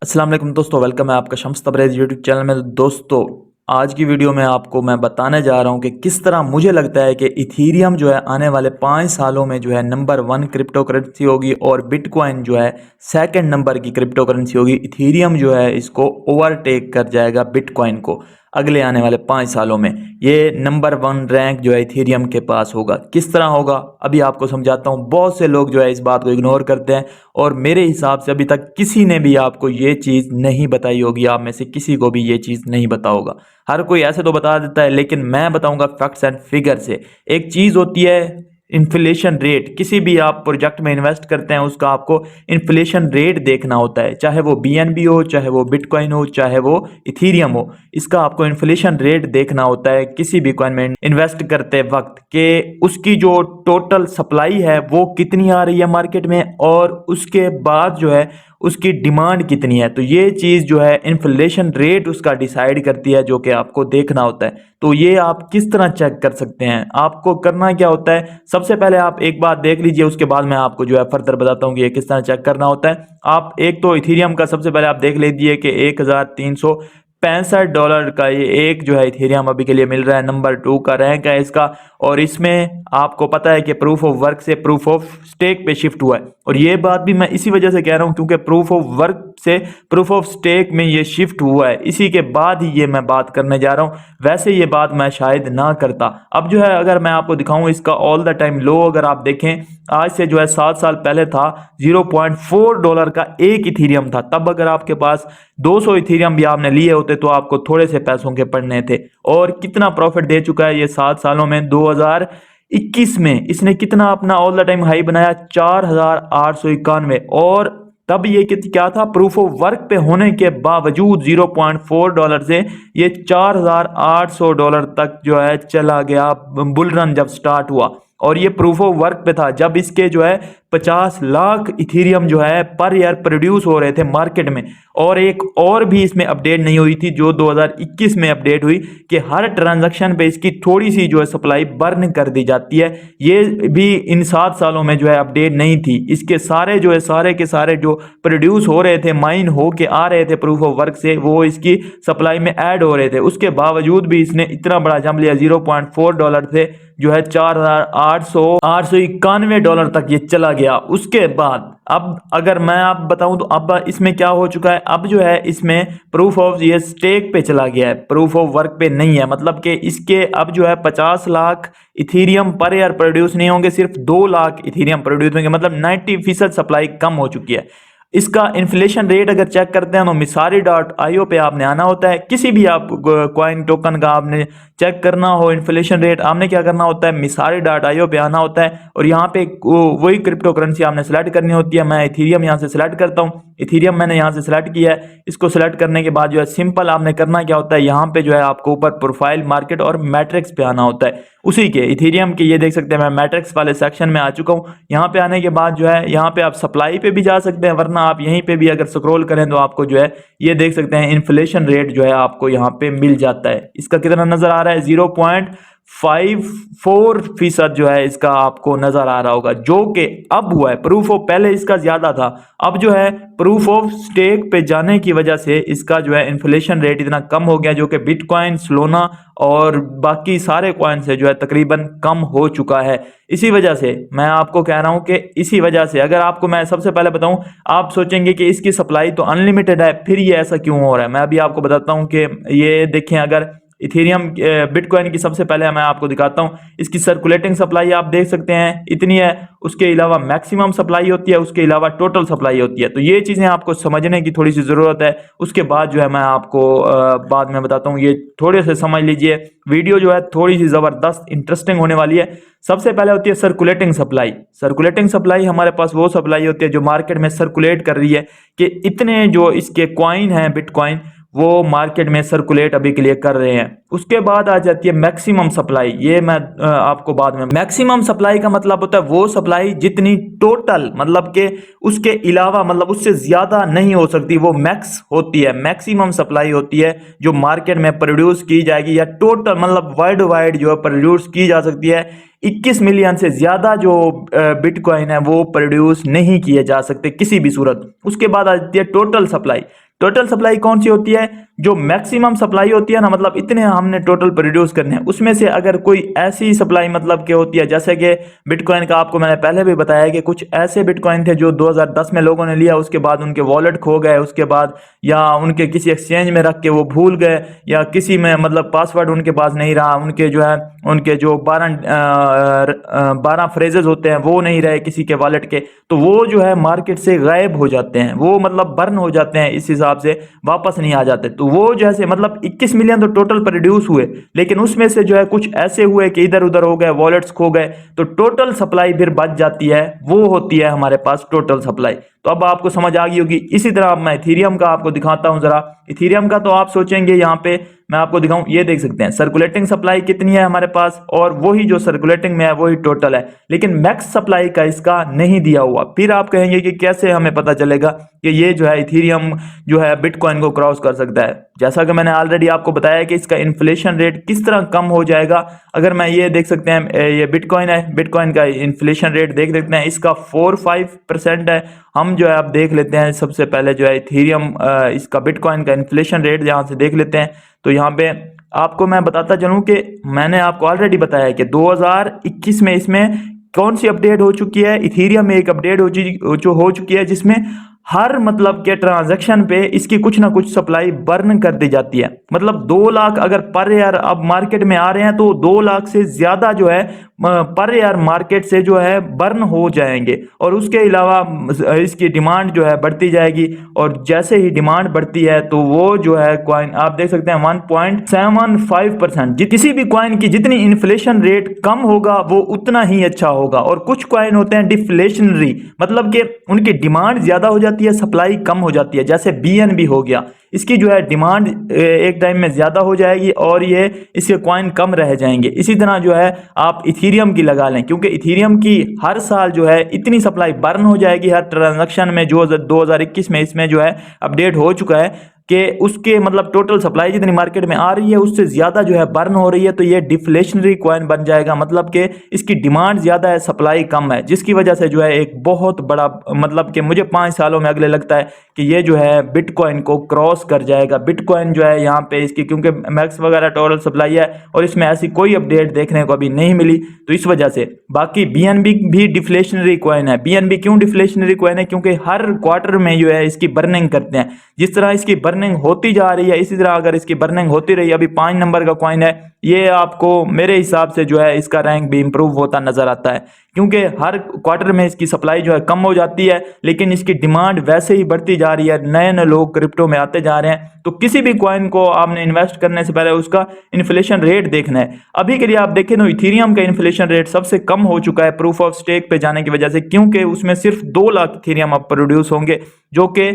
अस्सलाम वालेकुम दोस्तों, वेलकम है आपका शम्स तबरेज़ यूट्यूब चैनल में। दोस्तों, आज की वीडियो में आपको मैं बताने जा रहा हूं कि किस तरह मुझे लगता है कि इथीरियम जो है आने वाले 5 सालों में जो है नंबर 1 क्रिप्टो करेंसी होगी और बिटकॉइन जो है सेकंड नंबर की क्रिप्टो करेंसी होगी। इथीरियम जो है इसको ओवरटेक कर जाएगा बिटकॉइन को अगले आने वाले 5 सालों में। ये नंबर 1 रैंक जो है इथीरियम के पास होगा। किस तरह होगा अभी आपको समझाता हूँ। बहुत से लोग जो है इस बात को इग्नोर करते हैं और मेरे हिसाब से अभी तक किसी ने भी आपको ये चीज़ नहीं बताई होगी। आप में से किसी को भी ये चीज़ नहीं पता होगा। हर कोई ऐसे तो बता देता है, लेकिन मैं बताऊंगा फैक्ट्स एंड फिगर से। एक चीज़ होती है इन्फ्लेशन रेट। किसी भी आप प्रोजेक्ट में इन्वेस्ट करते हैं उसका आपको इन्फ्लेशन रेट देखना होता है, चाहे वो बीएनबी हो, चाहे वो बिटकॉइन हो, चाहे वो इथीरियम हो। इसका आपको इन्फ्लेशन रेट देखना होता है किसी भी कॉइन में इन्वेस्ट करते वक्त, कि उसकी जो टोटल सप्लाई है वो कितनी आ रही है मार्केट में और उसके बाद जो है उसकी डिमांड कितनी है। तो ये चीज़ जो है इन्फ्लेशन रेट उसका डिसाइड करती है, जो कि आपको देखना होता है। तो ये आप किस तरह चेक कर सकते हैं, आपको करना क्या होता है। सबसे पहले आप एक बात देख लीजिए, उसके बाद मैं आपको जो है फर्दर बताता हूँ कि ये किस तरह चेक करना होता है। आप एक तो इथीरियम का सबसे पहले आप देख लीजिए कि $1365 का ये एक जो है इथेरियम अभी के लिए मिल रहा है। नंबर 2 का रैंक है इसका। और इसमें आपको पता है कि प्रूफ ऑफ वर्क से प्रूफ ऑफ स्टेक पे शिफ्ट हुआ है। और ये बात भी मैं इसी वजह से कह रहा हूँ क्योंकि प्रूफ ऑफ वर्क से प्रूफ ऑफ स्टेक में ये शिफ्ट हुआ है, इसी के बाद ही ये मैं बात करने जा रहा हूँ। वैसे ये बात मैं शायद ना करता। अब जो है अगर मैं आपको दिखाऊं इसका ऑल द टाइम लो, अगर आप देखें आज से जो है 7 साल पहले था $0.4 का एक इथीरियम था। तब अगर आपके पास 200 इथीरियम भी आपने लिए होते तो आपको थोड़े से पैसों के पड़ने थे। और कितना प्रॉफिट दे चुका है ये 7 सालों में। 2021 में इसने कितना अपना ऑल द टाइम हाई बनाया, 4891। और तब ये क्या था, प्रूफ ऑफ वर्क पे होने के बावजूद $0.4 से ये $4800 तक जो है चला गया बुल रन जब स्टार्ट हुआ। और ये प्रूफ ऑफ वर्क पे था जब इसके जो है 50 लाख इथीरियम जो है पर ईयर प्रोड्यूस हो रहे थे मार्केट में। और एक और भी इसमें अपडेट नहीं हुई थी जो 2021 में अपडेट हुई कि हर ट्रांजैक्शन पे इसकी थोड़ी सी जो है सप्लाई बर्न कर दी जाती है। ये भी इन 7 सालों में जो है अपडेट नहीं थी। इसके सारे जो है सारे के सारे जो प्रोड्यूस हो रहे थे, माइन हो के आ रहे थे प्रूफ ऑफ वर्क से, वो इसकी सप्लाई में ऐड हो रहे थे। उसके बावजूद भी इसने इतना बड़ा जंप लिया, $0.4 से जो है $4891 तक ये चला गया। उसके बाद अब अगर मैं आप बताऊं तो अब इसमें क्या हो चुका है, अब जो है इसमें प्रूफ ऑफ ये स्टेक पे चला गया है, प्रूफ ऑफ वर्क पे नहीं है। मतलब कि इसके अब जो है 50 lakh Ethereum per year produce नहीं होंगे, सिर्फ 2 लाख इथीरियम प्रोड्यूस होंगे। मतलब 90% सप्लाई कम हो चुकी है। इसका इन्फ्लेशन रेट अगर चेक करते हैं तो misari.io पे आपने आना होता है। किसी भी आप कॉइन टोकन का आपने चेक करना हो इन्फ्लेशन रेट, आपने क्या करना होता है, misari.io पे आना होता है और यहाँ पे वही क्रिप्टो करेंसी आपने सेलेक्ट करनी होती है। मैं इथीरियम यहाँ से सिलेक्ट करता हूँ। इथीरियम मैंने यहाँ से सिलेक्ट किया है। इसको सिलेक्ट करने के बाद जो है सिंपल आपने करना क्या होता है, यहाँ पे जो है आपको ऊपर प्रोफाइल, मार्केट और मैट्रिक्स पे आना होता है। उसी के इथीरियम के ये देख सकते हैं मैं मैट्रिक्स वाले सेक्शन में आ चुका हूँ। यहाँ पे आने के बाद जो है यहाँ पे आप सप्लाई पे भी जा सकते हैं, वरना आप यहीं पे भी अगर स्क्रॉल करें तो आपको जो है ये देख सकते हैं इन्फ्लेशन रेट जो है आपको यहाँ पे मिल जाता है। इसका कितना नजर आ रहा है, 0.54% जो है इसका आपको नजर आ रहा होगा, जो कि अब हुआ है। प्रूफ ऑफ पहले इसका ज्यादा था, अब जो है प्रूफ ऑफ स्टेक पे जाने की वजह से इसका जो है इन्फ्लेशन रेट इतना कम हो गया, जो कि बिटकॉइन, सोलाना और बाकी सारे कॉइन से जो है तकरीबन कम हो चुका है। इसी वजह से मैं आपको कह रहा हूं कि इसी वजह से, अगर आपको मैं सबसे पहले बताऊं, आप सोचेंगे कि इसकी सप्लाई तो अनलिमिटेड है, फिर ये ऐसा क्यों हो रहा है। मैं अभी आपको बताता हूं कि ये देखें, अगर इथेरियम बिटकॉइन की सबसे पहले मैं आपको दिखाता हूं, इसकी सर्कुलेटिंग सप्लाई आप देख सकते हैं इतनी है। उसके अलावा मैक्सिमम सप्लाई होती है, उसके अलावा टोटल सप्लाई होती है। तो ये चीजें आपको समझने की थोड़ी सी जरूरत है। उसके बाद जो है मैं आपको बाद में बताता हूँ, ये थोड़े से समझ लीजिए। वीडियो जो है थोड़ी सी जबरदस्त इंटरेस्टिंग होने वाली है। सबसे पहले होती है सर्कुलेटिंग सप्लाई। सर्कुलेटिंग सप्लाई हमारे पास वो सप्लाई होती है जो मार्केट में सर्कुलेट कर रही है, कि इतने जो इसके कॉइन हैं बिटकॉइन वो मार्केट में सर्कुलेट अभी के लिए कर रहे हैं। उसके बाद आ जाती है मैक्सिमम सप्लाई। ये मैं आपको बाद में, मैक्सिमम सप्लाई का मतलब होता है वो सप्लाई जितनी टोटल, मतलब के उसके अलावा, मतलब उससे ज्यादा नहीं हो सकती, वो मैक्स होती है। मैक्सिमम सप्लाई होती है जो मार्केट में प्रोड्यूस की जाएगी, या टोटल मतलब वर्ल्ड वाइड जो है प्रोड्यूस की जा सकती है। 21 मिलियन से ज्यादा जो बिटकॉइन है वो प्रोड्यूस नहीं किए जा सकते किसी भी सूरत। उसके बाद आ जाती है टोटल सप्लाई। टोटल सप्लाई कौन सी होती है? जो मैक्सिमम सप्लाई होती है ना, मतलब इतने हमने टोटल प्रोड्यूस करने हैं, उसमें से अगर कोई ऐसी सप्लाई मतलब कि होती है, जैसे कि बिटकॉइन का आपको मैंने पहले भी बताया कि कुछ ऐसे बिटकॉइन थे जो 2010 में लोगों ने लिया, उसके बाद उनके वॉलेट खो गए, उसके बाद या उनके किसी एक्सचेंज में रख के वो भूल गए, या किसी में मतलब पासवर्ड उनके पास नहीं रहा, उनके जो है उनके जो 12 फ्रेजेस होते हैं वो नहीं रहे किसी के वॉलेट के, तो वो जो है मार्केट से गायब हो जाते हैं, वो मतलब बर्न हो जाते हैं, इस हिसाब से वापस नहीं आ जाते। तो वो जैसे मतलब 21 मिलियन तो टोटल प्रोड्यूस हुए, लेकिन उसमें से जो है कुछ ऐसे हुए कि इधर उधर हो गए, वॉलेट्स खो गए, तो टोटल सप्लाई फिर बच जाती है, वो होती है हमारे पास टोटल सप्लाई। तो अब आपको समझ आ गई होगी। इसी तरह अब मैं इथीरियम का आपको दिखाता हूं जरा। इथीरियम का तो आप सोचेंगे यहाँ पे मैं आपको दिखाऊं, ये देख सकते हैं सर्कुलेटिंग सप्लाई कितनी है हमारे पास, और वही जो सर्कुलेटिंग में है वही टोटल है, लेकिन मैक्स सप्लाई का इसका नहीं दिया हुआ। फिर आप कहेंगे कि कैसे हमें पता चलेगा कि ये जो है इथीरियम जो है बिटकॉइन को क्रॉस कर सकता है? जैसा कि मैंने ऑलरेडी आपको बताया कि इसका इन्फ्लेशन रेट किस तरह कम हो जाएगा। अगर मैं ये देख सकते हैं, ये बिटकॉइन है, बिटकॉइन का इन्फ्लेशन रेट देख लेते हैं, इसका 4-5% है। हम जो है अब देख लेते हैं सबसे पहले जो है इथीरियम इसका बिटकॉइन का इन्फ्लेशन रेट यहाँ से देख लेते हैं। तो यहाँ पे आपको मैं बताता चलूं कि मैंने आपको ऑलरेडी बताया कि 2021 में इसमें कौन सी अपडेट हो चुकी है, इथीरियम में एक अपडेट हो चुकी है, जिसमें हर मतलब के ट्रांजैक्शन पे इसकी कुछ ना कुछ सप्लाई बर्न कर दी जाती है। मतलब 2 लाख अगर पर ईयर अब मार्केट में आ रहे हैं, तो 2 लाख से ज्यादा जो है पर ईयर मार्केट से जो है बर्न हो जाएंगे, और उसके अलावा इसकी डिमांड जो है बढ़ती जाएगी, और जैसे ही डिमांड बढ़ती है तो वो जो है कॉइन आप देख सकते हैं 1.75%। किसी भी कॉइन की जितनी इन्फ्लेशन रेट कम होगा वो उतना ही अच्छा होगा। और कुछ कॉइन होते हैं डिफ्लेशनरी, मतलब कि उनकी डिमांड ज्यादा हो जाती है, सप्लाई कम हो जाती है, जैसे बीएनबी हो गया, इसकी जो है डिमांड एक टाइम में ज्यादा हो जाएगी और ये इसके कॉइन कम रह जाएंगे। इसी तरह जो है आप इथीरियम की लगा लें, क्योंकि इथीरियम की हर साल जो है इतनी सप्लाई बर्न हो जाएगी हर ट्रांजैक्शन में, जो 2021 में इसमें जो है अपडेट हो चुका है कि उसके मतलब टोटल सप्लाई जितनी मार्केट में आ रही है उससे ज्यादा जो है बर्न हो रही है, तो ये डिफ्लेशनरी कॉइन बन जाएगा। मतलब कि इसकी डिमांड ज्यादा है, सप्लाई कम है, जिसकी वजह से जो है एक बहुत बड़ा मतलब कि मुझे 5 सालों में अगले लगता है कि ये जो है बिटकॉइन को क्रॉस कर जाएगा। बिटकॉइन जो है यहाँ पे इसकी क्योंकि मैक्स वगैरह टोटल सप्लाई है और इसमें ऐसी कोई अपडेट देखने को अभी नहीं मिली, तो इस वजह से। बाकी बीएनबी भी डिफ्लेशनरी कॉइन है। बीएनबी क्यों डिफ्लेशनरी कॉइन है? क्योंकि हर क्वार्टर में जो है इसकी बर्निंग करते हैं। जिस तरह इसकी बर्निंग होती जा रही है, इसी तरह अगर इसकी बर्निंग होती रही, अभी 5 नंबर का कॉइन है, ये आपको मेरे हिसाब से जो है इसका रैंक भी इंप्रूव होता नजर आता है, क्योंकि हर क्वार्टर में इसकी सप्लाई जो है कम हो जाती है, लेकिन इसकी डिमांड वैसे ही बढ़ती जा रही है, नए नए लोग क्रिप्टो में आते जा रहे हैं। तो किसी भी कॉइन को आपने इन्वेस्ट करने से पहले उसका इन्फ्लेशन रेट देखना है। अभी के लिए आप देखें तो इथीरियम का इन्फ्लेशन रेट सबसे कम हो चुका है प्रूफ ऑफ स्टेक पे जाने की वजह से, क्योंकि उसमें सिर्फ 2 लाख इथीरियम अब प्रोड्यूस होंगे, जो कि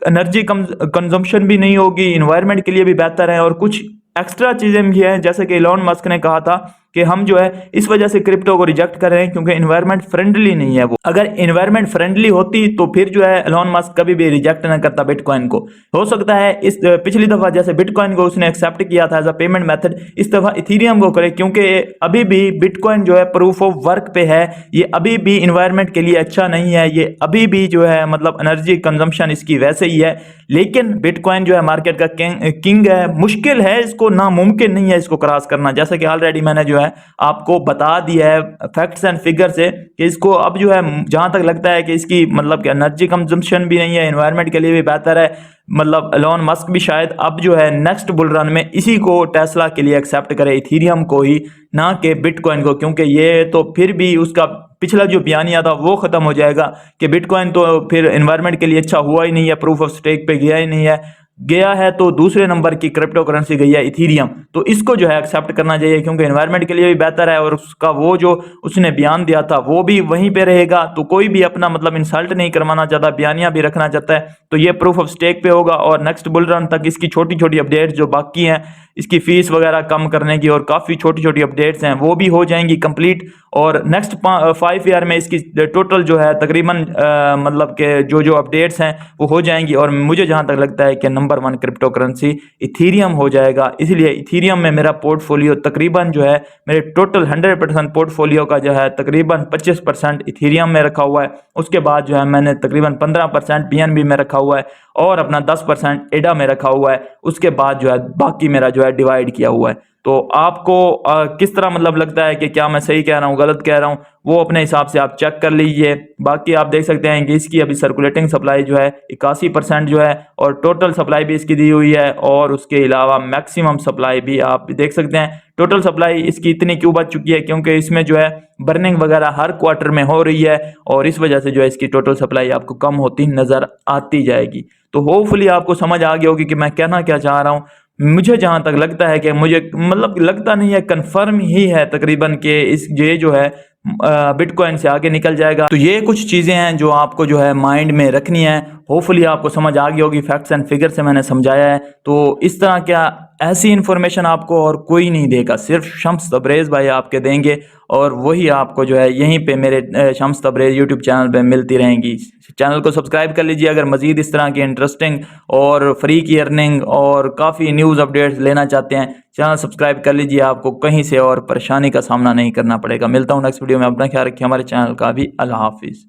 एनर्जी कंजम्पशन भी नहीं होगी, इन्वायरमेंट के लिए भी बेहतर है, और कुछ एक्स्ट्रा चीजें भी हैं, जैसे कि इलॉन मस्क ने कहा था कि हम जो है इस वजह से क्रिप्टो को रिजेक्ट कर रहे हैं क्योंकि इन्वायरमेंट फ्रेंडली नहीं है वो। अगर इन्वायरमेंट फ्रेंडली होती तो फिर जो है इलॉन मस्क कभी भी रिजेक्ट ना करता बिटकॉइन को। हो सकता है इस पिछली दफा जैसे बिटकॉइन को उसने एक्सेप्ट किया था एज अ पेमेंट मेथड, इस दफा इथीरियम को करे, क्योंकि अभी भी बिटकॉइन जो है प्रूफ ऑफ वर्क पे है, ये अभी भी इन्वायरमेंट के लिए अच्छा नहीं है, ये अभी भी जो है मतलब एनर्जी कंजम्पशन इसकी वैसे ही है। लेकिन बिटकॉइन जो है मार्केट का किंग है, मुश्किल है इसको, नामुमकिन नहीं है इसको क्रॉस करना, जैसे कि ऑलरेडी मैंने जो है आपको बता दिया है फैक्ट्स एंड फिगर से कि इसको अब जो है जहां तक लगता है कि इसकी मतलब कि एनर्जी कंजम्पशन भी नहीं है, एनवायरनमेंट के लिए भी बेहतर है। मतलब एलोन मस्क भी शायद अब जो है नेक्स्ट बुल रन में इसी को टेस्ला के लिए एक्सेप्ट करे, इथीरियम को ही, ना कि बिटकॉइन को, क्योंकि ये तो फिर भी उसका पिछला जो बयानिया था वो खत्म हो जाएगा कि बिटकॉइन तो फिर एनवायरनमेंट के लिए अच्छा हुआ ही नहीं है, प्रूफ ऑफ स्टेक पे गया ही नहीं है, गया है तो दूसरे नंबर की क्रिप्टो करेंसी गई है इथीरियम। तो इसको जो है एक्सेप्ट करना चाहिए क्योंकि एनवायरनमेंट के लिए भी बेहतर है और उसका वो जो उसने बयान दिया था वो भी वहीं पे रहेगा। तो कोई भी अपना मतलब इंसल्ट नहीं करवाना चाहता, बयानिया भी रखना चाहता है, तो ये प्रूफ ऑफ स्टेक पे होगा और नेक्स्ट बुल रन तक इसकी छोटी छोटी अपडेट जो बाकी हैं इसकी फ़ीस वगैरह कम करने की और काफ़ी छोटी छोटी अपडेट्स हैं वो भी हो जाएंगी कंप्लीट। और नेक्स्ट 5 ईयर में इसकी टोटल जो है तकरीबन मतलब के जो जो अपडेट्स हैं वो हो जाएंगी। और मुझे जहाँ तक लगता है कि नंबर 1 क्रिप्टो करेंसी इथीरियम हो जाएगा। इसलिए इथीरियम में मेरा पोर्टफोलियो तकरीबन जो है मेरे टोटल 100% पोर्टफोलियो का जो है तकरीबन 25% इथीरियम में रखा हुआ है। उसके बाद जो है मैंने तकरीबन 15% बीएनबी में रखा हुआ है और अपना 10% एडा में रखा हुआ है। उसके बाद जो है बाकी मेरा जो है डिवाइड किया हुआ है। तो आपको किस तरह मतलब लगता है कि क्या मैं सही कह रहा हूँ गलत कह रहा हूँ, वो अपने हिसाब से आप चेक कर लीजिए। बाकी आप देख सकते हैं कि इसकी अभी सर्कुलेटिंग सप्लाई जो है 81% जो है और टोटल सप्लाई भी इसकी दी हुई है। और उसके अलावा मैक्सिमम सप्लाई भी आप देख सकते हैं। टोटल सप्लाई इसकी इतनी क्यों बच चुकी है, क्योंकि इसमें जो है बर्निंग वगैरह हर क्वार्टर में हो रही है और इस वजह से जो है इसकी टोटल सप्लाई आपको कम होती नज़र आती जाएगी। तो होपफुली आपको समझ आ गई होगी कि मैं कहना क्या चाह रहा हूँ। मुझे जहाँ तक लगता है कि मुझे मतलब लगता नहीं है, कंफर्म ही है तकरीबन कि इस ये जो है बिटकॉइन से आगे निकल जाएगा। तो ये कुछ चीज़ें हैं जो आपको जो है माइंड में रखनी है। होपफुली आपको समझ आ गई होगी, फैक्ट्स एंड फिगर से मैंने समझाया है। तो इस तरह क्या ऐसी इन्फॉर्मेशन आपको और कोई नहीं देगा, सिर्फ शम्स तबरेज़ भाई आपके देंगे और वही आपको जो है यहीं पे मेरे शम्स तबरेज़ यूट्यूब चैनल पे मिलती रहेंगी। चैनल को सब्सक्राइब कर लीजिए अगर मज़ीद इस तरह की इंटरेस्टिंग और फ्री की अर्निंग और काफ़ी न्यूज़ अपडेट्स लेना चाहते हैं। चैनल सब्सक्राइब कर लीजिए, आपको कहीं से और परेशानी का सामना नहीं करना पड़ेगा। मिलता हूँ नेक्स्ट वीडियो में, अपना ख्याल रखिए, हमारे चैनल का भी। अल्लाह हाफिज़।